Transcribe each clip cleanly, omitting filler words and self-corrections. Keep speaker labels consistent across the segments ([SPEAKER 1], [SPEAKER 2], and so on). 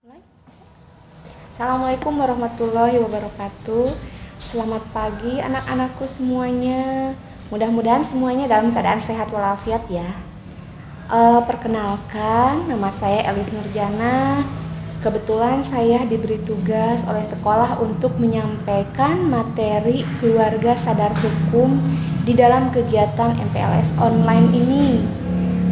[SPEAKER 1] Mulai? Assalamualaikum warahmatullahi wabarakatuh. Selamat pagi anak-anakku semuanya. Mudah-mudahan semuanya dalam keadaan sehat walafiat ya. Perkenalkan, nama saya Elis Nurjana. Kebetulan saya diberi tugas oleh sekolah untuk menyampaikan materi keluarga sadar hukum di dalam kegiatan MPLS online ini.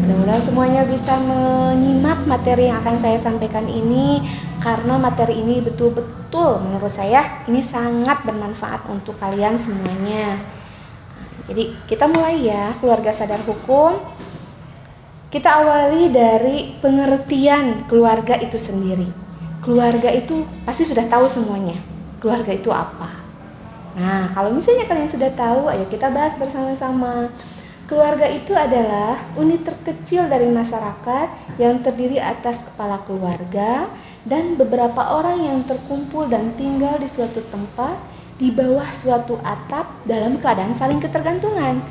[SPEAKER 1] Mudah-mudahan semuanya bisa menyimak materi yang akan saya sampaikan ini, karena materi ini betul-betul menurut saya ini sangat bermanfaat untuk kalian semuanya. Jadi kita mulai ya, keluarga sadar hukum. Kita awali dari pengertian keluarga itu sendiri. Keluarga itu pasti sudah tahu semuanya. Keluarga itu apa? Nah, kalau misalnya kalian sudah tahu, ayo kita bahas bersama-sama. Keluarga itu adalah unit terkecil dari masyarakat yang terdiri atas kepala keluarga dan beberapa orang yang terkumpul dan tinggal di suatu tempat di bawah suatu atap dalam keadaan saling ketergantungan.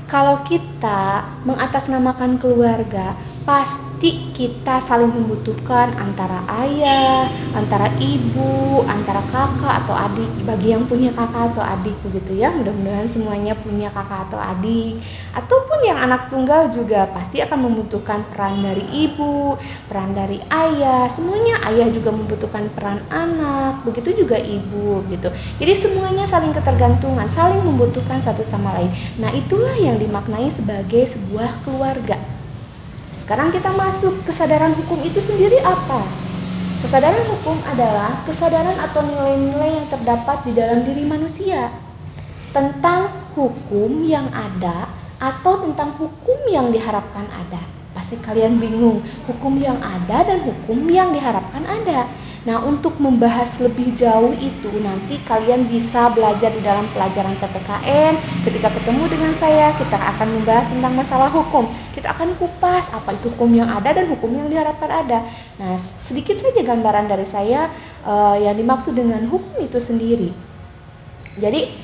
[SPEAKER 1] Kalau kita mengatasnamakan keluarga, pasti kita saling membutuhkan antara ayah, antara ibu, antara kakak atau adik. Bagi yang punya kakak atau adik begitu ya, mudah-mudahan semuanya punya kakak atau adik. Ataupun yang anak tunggal juga pasti akan membutuhkan peran dari ibu, peran dari ayah. Semuanya, ayah juga membutuhkan peran anak, begitu juga ibu gitu. Jadi semuanya saling ketergantungan, saling membutuhkan satu sama lain. Nah, itulah yang dimaknai sebagai sebuah keluarga. Sekarang kita masuk kesadaran hukum itu sendiri apa? Kesadaran hukum adalah kesadaran atau nilai-nilai yang terdapat di dalam diri manusia tentang hukum yang ada atau tentang hukum yang diharapkan ada. Pasti kalian bingung, hukum yang ada dan hukum yang diharapkan ada. Nah, untuk membahas lebih jauh itu nanti kalian bisa belajar di dalam pelajaran PPKN. Ketika ketemu dengan saya, kita akan membahas tentang masalah hukum. Kita akan kupas apa itu hukum yang ada dan hukum yang diharapkan ada. Nah, sedikit saja gambaran dari saya yang dimaksud dengan hukum itu sendiri. Jadi,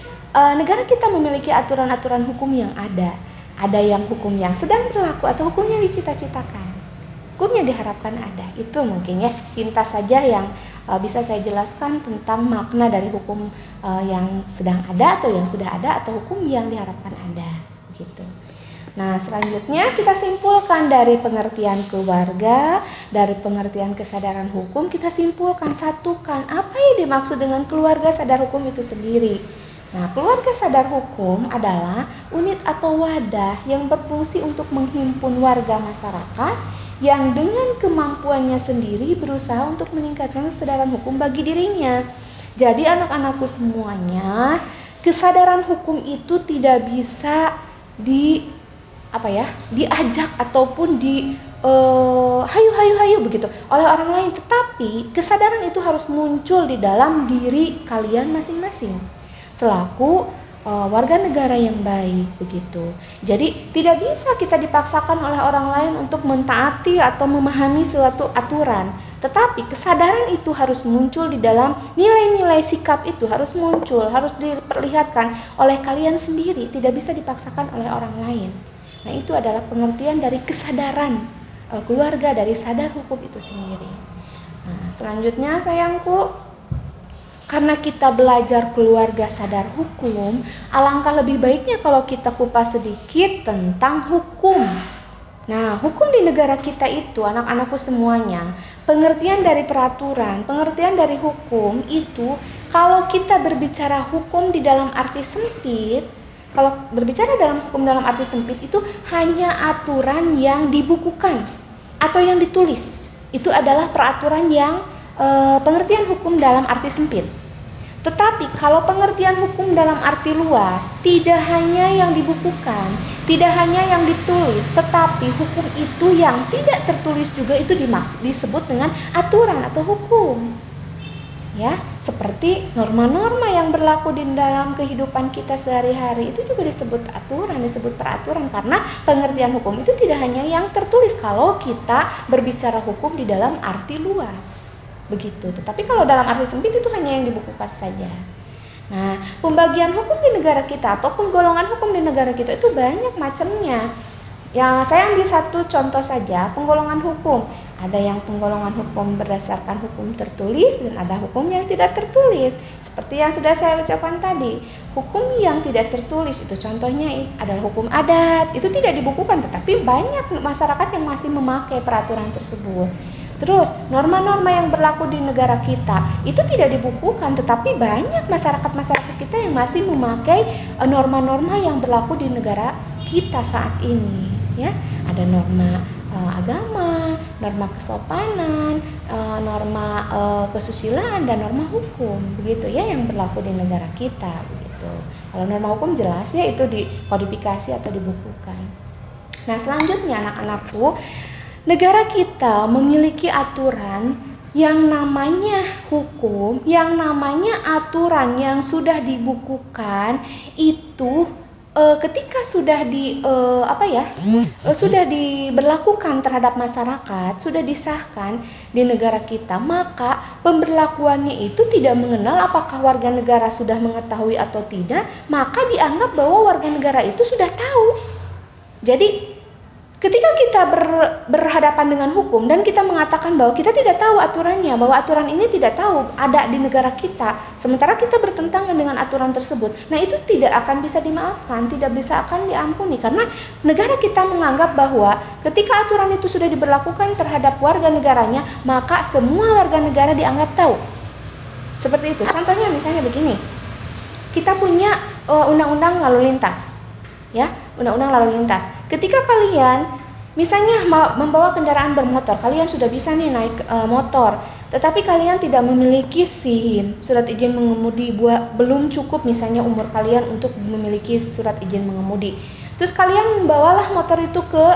[SPEAKER 1] negara kita memiliki aturan-aturan hukum yang ada. Ada yang hukum yang sedang berlaku atau hukum yang dicita-citakan. Hukum yang diharapkan ada. Itu mungkin ya sepintas saja yang bisa saya jelaskan tentang makna dari hukum yang sedang ada atau yang sudah ada atau hukum yang diharapkan ada. Begitu. Nah, selanjutnya kita simpulkan dari pengertian keluarga, dari pengertian kesadaran hukum, kita simpulkan, satukan apa yang dimaksud dengan keluarga sadar hukum itu sendiri. Nah, keluarga sadar hukum adalah unit atau wadah yang berfungsi untuk menghimpun warga masyarakat yang dengan kemampuannya sendiri berusaha untuk meningkatkan kesadaran hukum bagi dirinya. Jadi anak-anakku semuanya, kesadaran hukum itu tidak bisa diajak ataupun hayu begitu oleh orang lain, tetapi kesadaran itu harus muncul di dalam diri kalian masing-masing selaku warga negara yang baik begitu. Jadi tidak bisa kita dipaksakan oleh orang lain untuk mentaati atau memahami suatu aturan, tetapi kesadaran itu harus muncul di dalam nilai-nilai sikap itu harus muncul, harus diperlihatkan oleh kalian sendiri, tidak bisa dipaksakan oleh orang lain. Nah, itu adalah pengertian dari kesadaran keluarga dari sadar hukum itu sendiri. Nah, selanjutnya sayangku, karena kita belajar keluarga sadar hukum, alangkah lebih baiknya kalau kita kupas sedikit tentang hukum. Nah, hukum di negara kita itu, anak-anakku semuanya, pengertian dari peraturan, pengertian dari hukum itu, kalau kita berbicara hukum di dalam arti sempit, kalau berbicara dalam hukum dalam arti sempit itu hanya aturan yang dibukukan atau yang ditulis. Itu adalah peraturan yang pengertian hukum dalam arti sempit. Tetapi kalau pengertian hukum dalam arti luas, tidak hanya yang dibukukan, tidak hanya yang ditulis, tetapi hukum itu yang tidak tertulis juga itu disebut dengan aturan atau hukum. Ya, seperti norma-norma yang berlaku di dalam kehidupan kita sehari-hari itu juga disebut aturan, disebut peraturan, karena pengertian hukum itu tidak hanya yang tertulis kalau kita berbicara hukum di dalam arti luas. Begitu. Tetapi kalau dalam arti sempit itu hanya yang dibukukan saja. Nah, pembagian hukum di negara kita atau penggolongan hukum di negara kita itu banyak macamnya. Yang saya ambil satu contoh saja, penggolongan hukum. Ada yang penggolongan hukum berdasarkan hukum tertulis dan ada hukum yang tidak tertulis. Seperti yang sudah saya ucapkan tadi, hukum yang tidak tertulis itu contohnya adalah hukum adat. Itu tidak dibukukan, tetapi banyak masyarakat yang masih memakai peraturan tersebut. Terus, norma-norma yang berlaku di negara kita itu tidak dibukukan, tetapi banyak masyarakat kita yang masih memakai norma-norma yang berlaku di negara kita saat ini. Ya, ada norma agama, norma kesopanan, norma kesusilaan dan norma hukum, begitu ya yang berlaku di negara kita, begitu. Kalau norma hukum jelas ya itu dikodifikasi atau dibukukan. Nah, selanjutnya anak-anakku, negara kita memiliki aturan yang namanya hukum, yang namanya aturan yang sudah dibukukan itu ketika sudah sudah diberlakukan terhadap masyarakat, sudah disahkan di negara kita, maka pemberlakuannya itu tidak mengenal apakah warga negara sudah mengetahui atau tidak, maka dianggap bahwa warga negara itu sudah tahu. Jadi ketika kita berhadapan dengan hukum dan kita mengatakan bahwa kita tidak tahu aturannya, bahwa aturan ini tidak tahu ada di negara kita, sementara kita bertentangan dengan aturan tersebut, nah itu tidak akan bisa dimaafkan, tidak bisa akan diampuni, karena negara kita menganggap bahwa ketika aturan itu sudah diberlakukan terhadap warga negaranya, maka semua warga negara dianggap tahu. Seperti itu. Contohnya misalnya begini, kita punya undang-undang lalu lintas, ya, undang-undang lalu lintas. Ketika kalian misalnya membawa kendaraan bermotor, kalian sudah bisa nih naik motor, tetapi kalian tidak memiliki SIM, surat izin mengemudi, belum cukup misalnya umur kalian untuk memiliki surat izin mengemudi. Terus kalian membawalah motor itu ke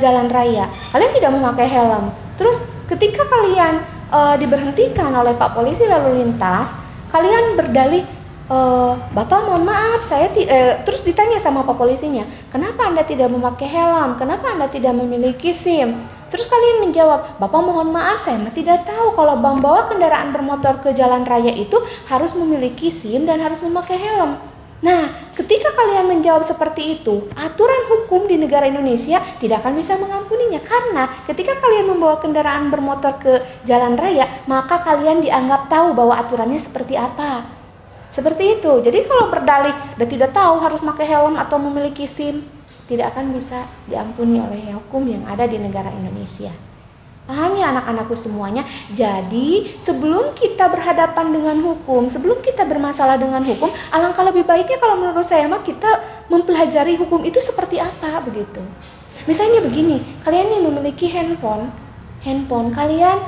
[SPEAKER 1] jalan raya, kalian tidak memakai helm. Terus ketika kalian diberhentikan oleh Pak Polisi lalu lintas, kalian berdalih, Bapak mohon maaf, saya terus ditanya sama Pak Polisinya, kenapa Anda tidak memakai helm, kenapa Anda tidak memiliki SIM? Terus kalian menjawab, Bapak mohon maaf, saya tidak tahu kalau membawa kendaraan bermotor ke jalan raya itu harus memiliki SIM dan harus memakai helm. Nah, ketika kalian menjawab seperti itu, aturan hukum di negara Indonesia tidak akan bisa mengampuninya, karena ketika kalian membawa kendaraan bermotor ke jalan raya, maka kalian dianggap tahu bahwa aturannya seperti apa. Seperti itu. Jadi kalau berdalih dan tidak tahu harus pakai helm atau memiliki SIM, tidak akan bisa diampuni oleh hukum yang ada di negara Indonesia. Paham ya anak-anakku semuanya? Jadi sebelum kita berhadapan dengan hukum, sebelum kita bermasalah dengan hukum, alangkah lebih baiknya kalau menurut saya kita mempelajari hukum itu seperti apa, begitu. Misalnya begini, kalian nih memiliki handphone kalian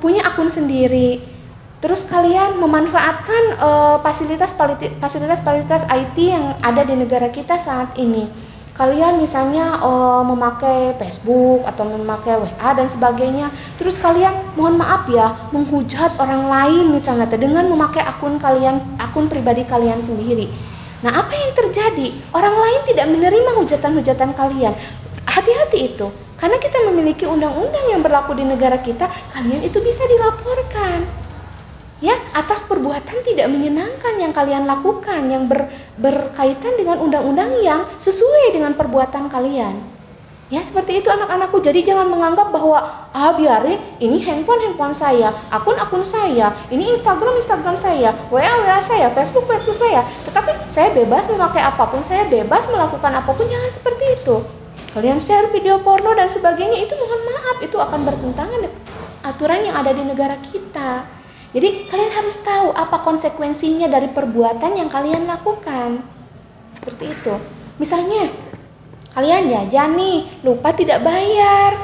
[SPEAKER 1] punya akun sendiri. Terus kalian memanfaatkan fasilitas IT yang ada di negara kita saat ini. Kalian misalnya memakai Facebook atau memakai WA dan sebagainya. Terus kalian mohon maaf ya menghujat orang lain misalnya dengan memakai akun pribadi kalian sendiri. Nah, apa yang terjadi? Orang lain tidak menerima hujatan-hujatan kalian. Hati-hati itu. Karena kita memiliki undang-undang yang berlaku di negara kita, kalian itu bisa dilaporkan. Ya, atas perbuatan tidak menyenangkan yang kalian lakukan, yang berkaitan dengan undang-undang yang sesuai dengan perbuatan kalian. Ya, seperti itu anak-anakku. Jadi jangan menganggap bahwa biarin ini handphone saya, akun saya, ini Instagram saya, WA saya, Facebook saya. Tetapi saya bebas memakai apapun, saya bebas melakukan apapun. Jangan seperti itu. Kalian share video porno dan sebagainya, itu mohon maaf, itu akan bertentangan dengan aturan yang ada di negara kita. Jadi kalian harus tahu apa konsekuensinya dari perbuatan yang kalian lakukan. Seperti itu. Misalnya kalian jajan nih, lupa tidak bayar.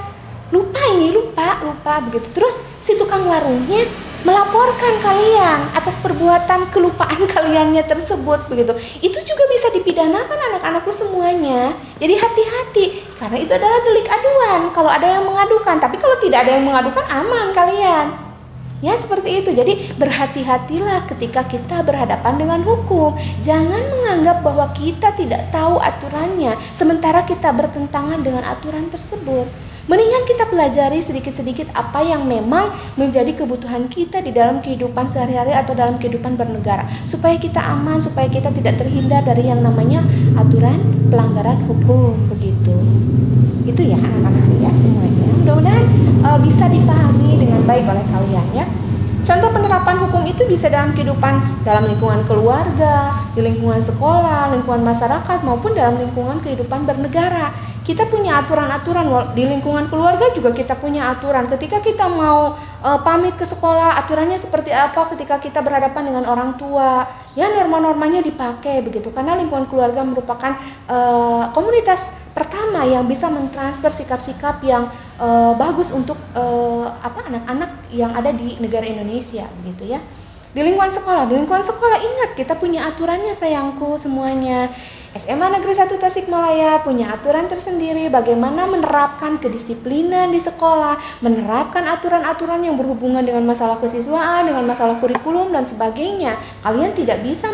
[SPEAKER 1] Lupa begitu. Terus si tukang warungnya melaporkan kalian atas perbuatan kelupaan kaliannya tersebut, begitu. Itu juga bisa dipidanakan anak-anakku semuanya. Jadi hati-hati, karena itu adalah delik aduan kalau ada yang mengadukan. Tapi kalau tidak ada yang mengadukan, aman kalian. Ya, seperti itu. Jadi berhati-hatilah ketika kita berhadapan dengan hukum. Jangan menganggap bahwa kita tidak tahu aturannya, sementara kita bertentangan dengan aturan tersebut. Mendingan kita pelajari sedikit-sedikit apa yang memang menjadi kebutuhan kita di dalam kehidupan sehari-hari atau dalam kehidupan bernegara, supaya kita aman, supaya kita tidak terhindar dari yang namanya aturan pelanggaran hukum, begitu. Itu ya anak-anak ya semuanya. Mudah-mudahan bisa dipahami dengan baik oleh kalian ya. Contoh penerapan hukum itu bisa dalam kehidupan, dalam lingkungan keluarga, di lingkungan sekolah, lingkungan masyarakat, maupun dalam lingkungan kehidupan bernegara. Kita punya aturan-aturan, di lingkungan keluarga juga kita punya aturan. Ketika kita mau pamit ke sekolah, aturannya seperti apa ketika kita berhadapan dengan orang tua. Ya, norma-normanya dipakai begitu, karena lingkungan keluarga merupakan komunitas pertama yang bisa mentransfer sikap-sikap yang bagus untuk anak-anak yang ada di negara Indonesia begitu ya. Di lingkungan sekolah ingat kita punya aturannya sayangku semuanya. SMA Negeri 1 Tasikmalaya punya aturan tersendiri bagaimana menerapkan kedisiplinan di sekolah, menerapkan aturan-aturan yang berhubungan dengan masalah kesiswaan, dengan masalah kurikulum dan sebagainya. Kalian tidak bisa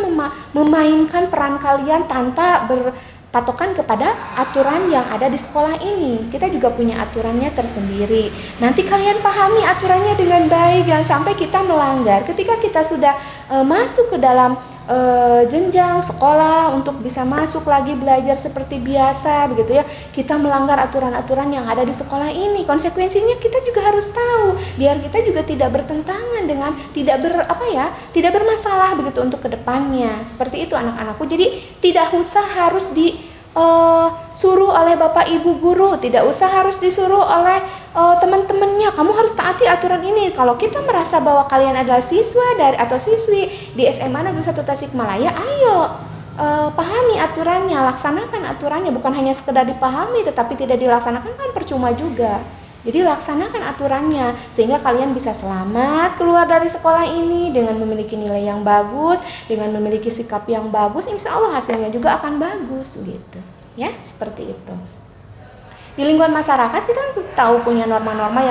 [SPEAKER 1] memainkan peran kalian tanpa berpatokan kepada aturan yang ada di sekolah ini. Kita juga punya aturannya tersendiri. Nanti kalian pahami aturannya dengan baik, jangan sampai kita melanggar. Ketika kita sudah masuk ke dalam jenjang sekolah untuk bisa masuk lagi belajar seperti biasa begitu ya, kita melanggar aturan-aturan yang ada di sekolah ini, konsekuensinya kita juga harus tahu biar kita juga tidak bertentangan dengan tidak bermasalah begitu untuk kedepannya. Seperti itu anak-anakku. Jadi tidak usah harus suruh oleh bapak ibu guru, tidak usah harus disuruh oleh teman-temannya, kamu harus taati aturan ini. Kalau kita merasa bahwa kalian adalah siswa atau siswi di SMA Negeri 1 Tasikmalaya, ayo pahami aturannya, laksanakan aturannya. Bukan hanya sekedar dipahami tetapi tidak dilaksanakan kan percuma juga. Jadi laksanakan aturannya sehingga kalian bisa selamat keluar dari sekolah ini dengan memiliki nilai yang bagus, dengan memiliki sikap yang bagus. Insya Allah hasilnya juga akan bagus gitu ya, seperti itu. Di lingkungan masyarakat kita tahu punya norma-norma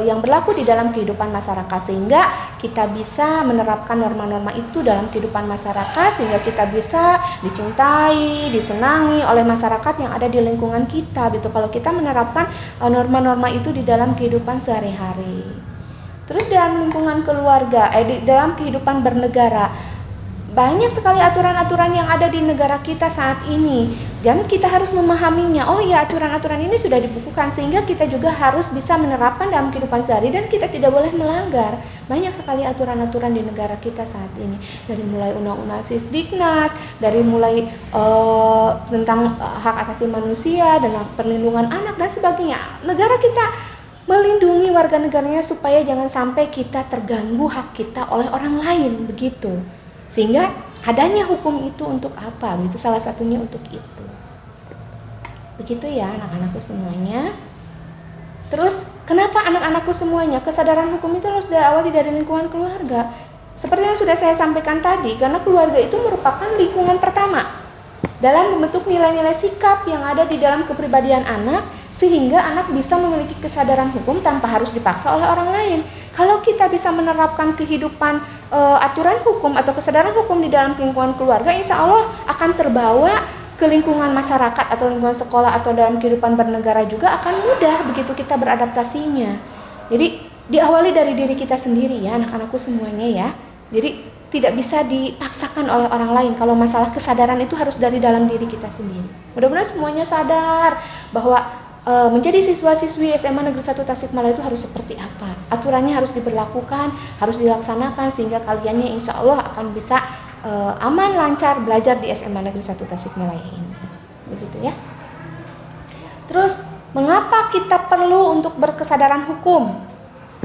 [SPEAKER 1] yang berlaku di dalam kehidupan masyarakat, sehingga kita bisa menerapkan norma-norma itu dalam kehidupan masyarakat sehingga kita bisa dicintai, disenangi oleh masyarakat yang ada di lingkungan kita gitu. Kalau kita menerapkan norma-norma itu di dalam kehidupan sehari-hari. Terus dalam lingkungan keluarga, di dalam kehidupan bernegara, banyak sekali aturan-aturan yang ada di negara kita saat ini dan kita harus memahaminya. Oh ya, aturan-aturan ini sudah dibukukan sehingga kita juga harus bisa menerapkan dalam kehidupan sehari dan kita tidak boleh melanggar. Banyak sekali aturan-aturan di negara kita saat ini, dari mulai undang-undang Sisdiknas, dari mulai tentang hak asasi manusia dan perlindungan anak dan sebagainya. Negara kita melindungi warga negaranya supaya jangan sampai kita terganggu hak kita oleh orang lain begitu. Sehingga adanya hukum itu untuk apa? Itu salah satunya untuk itu. Begitu ya anak-anakku semuanya. Terus kenapa anak-anakku semuanya kesadaran hukum itu harus diawali dari lingkungan keluarga? Seperti yang sudah saya sampaikan tadi, karena keluarga itu merupakan lingkungan pertama dalam membentuk nilai-nilai sikap yang ada di dalam kepribadian anak, sehingga anak bisa memiliki kesadaran hukum tanpa harus dipaksa oleh orang lain. Kalau kita bisa menerapkan kehidupan aturan hukum atau kesadaran hukum di dalam lingkungan keluarga, insya Allah akan terbawa ke lingkungan masyarakat atau lingkungan sekolah atau dalam kehidupan bernegara juga akan mudah begitu kita beradaptasinya. Jadi diawali dari diri kita sendiri ya anak-anakku semuanya ya. Jadi tidak bisa dipaksakan oleh orang lain. Kalau masalah kesadaran itu harus dari dalam diri kita sendiri. Mudah-mudahan semuanya sadar bahwa menjadi siswa-siswi SMA Negeri 1 Tasikmalaya itu harus seperti apa. Aturannya harus diberlakukan, harus dilaksanakan sehingga kaliannya insya Allah akan bisa aman, lancar belajar di SMA Negeri 1 Tasikmalaya ini. Begitu ya. Terus, mengapa kita perlu untuk berkesadaran hukum?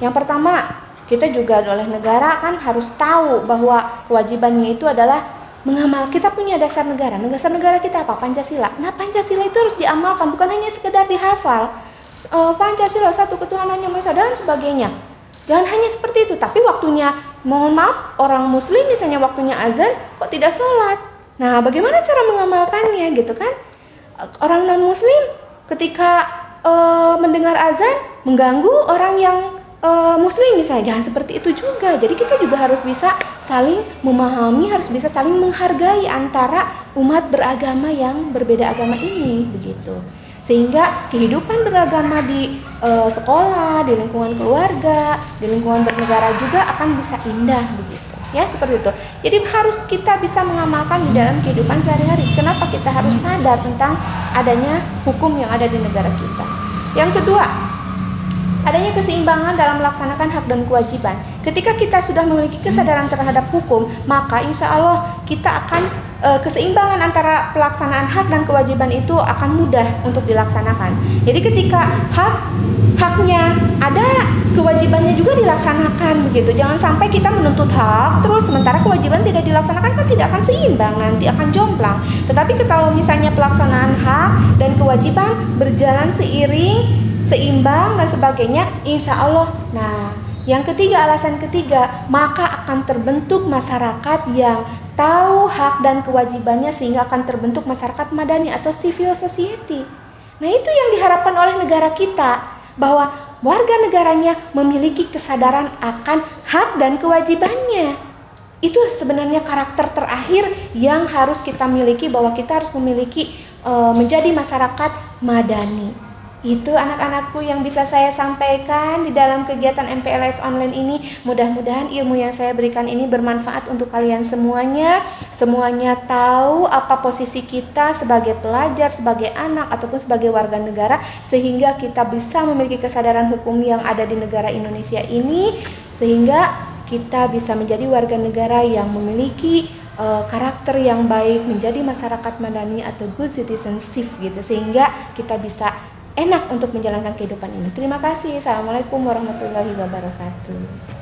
[SPEAKER 1] Yang pertama, kita juga oleh negara kan harus tahu bahwa kewajibannya itu adalah mengamal. Kita punya dasar negara. Dasar negara kita apa? Pancasila. Nah, Pancasila itu harus diamalkan, bukan hanya sekedar dihafal. Pancasila, satu ketuhanan yang maha esa dan sebagainya. Jangan hanya seperti itu, tapi waktunya, mohon maaf, orang muslim misalnya waktunya azan kok tidak sholat. Nah, bagaimana cara mengamalkannya gitu kan? Orang non muslim ketika mendengar azan mengganggu orang yang muslim misalnya, jangan seperti itu juga. Jadi kita juga harus bisa saling memahami, harus bisa saling menghargai antara umat beragama yang berbeda agama ini begitu. Sehingga kehidupan beragama di sekolah, di lingkungan keluarga, di lingkungan bernegara juga akan bisa indah begitu. Ya, seperti itu. Jadi harus kita bisa mengamalkan di dalam kehidupan sehari-hari. Kenapa kita harus sadar tentang adanya hukum yang ada di negara kita? Yang kedua, adanya keseimbangan dalam melaksanakan hak dan kewajiban. Ketika kita sudah memiliki kesadaran terhadap hukum, maka insya Allah kita akan keseimbangan antara pelaksanaan hak dan kewajiban itu akan mudah untuk dilaksanakan. Jadi ketika haknya ada, kewajibannya juga dilaksanakan begitu. Jangan sampai kita menuntut hak terus sementara kewajiban tidak dilaksanakan, kan tidak akan seimbang, nanti akan jomplang. Tetapi kalau misalnya pelaksanaan hak dan kewajiban berjalan seimbang dan sebagainya, insya Allah. Nah, yang ketiga, alasan ketiga, maka akan terbentuk masyarakat yang tahu hak dan kewajibannya, sehingga akan terbentuk masyarakat madani atau civil society. Nah, itu yang diharapkan oleh negara kita, bahwa warga negaranya memiliki kesadaran akan hak dan kewajibannya. Itu sebenarnya karakter terakhir yang harus kita miliki, bahwa kita harus memiliki menjadi masyarakat madani. Itu anak-anakku yang bisa saya sampaikan di dalam kegiatan MPLS online ini. Mudah-mudahan ilmu yang saya berikan ini bermanfaat untuk kalian semuanya. Semuanya tahu apa posisi kita sebagai pelajar, sebagai anak, ataupun sebagai warga negara, sehingga kita bisa memiliki kesadaran hukum yang ada di negara Indonesia ini, sehingga kita bisa menjadi warga negara yang memiliki karakter yang baik, menjadi masyarakat madani atau good citizenship gitu, sehingga kita bisa enak untuk menjalankan kehidupan ini. Terima kasih. Assalamualaikum warahmatullahi wabarakatuh.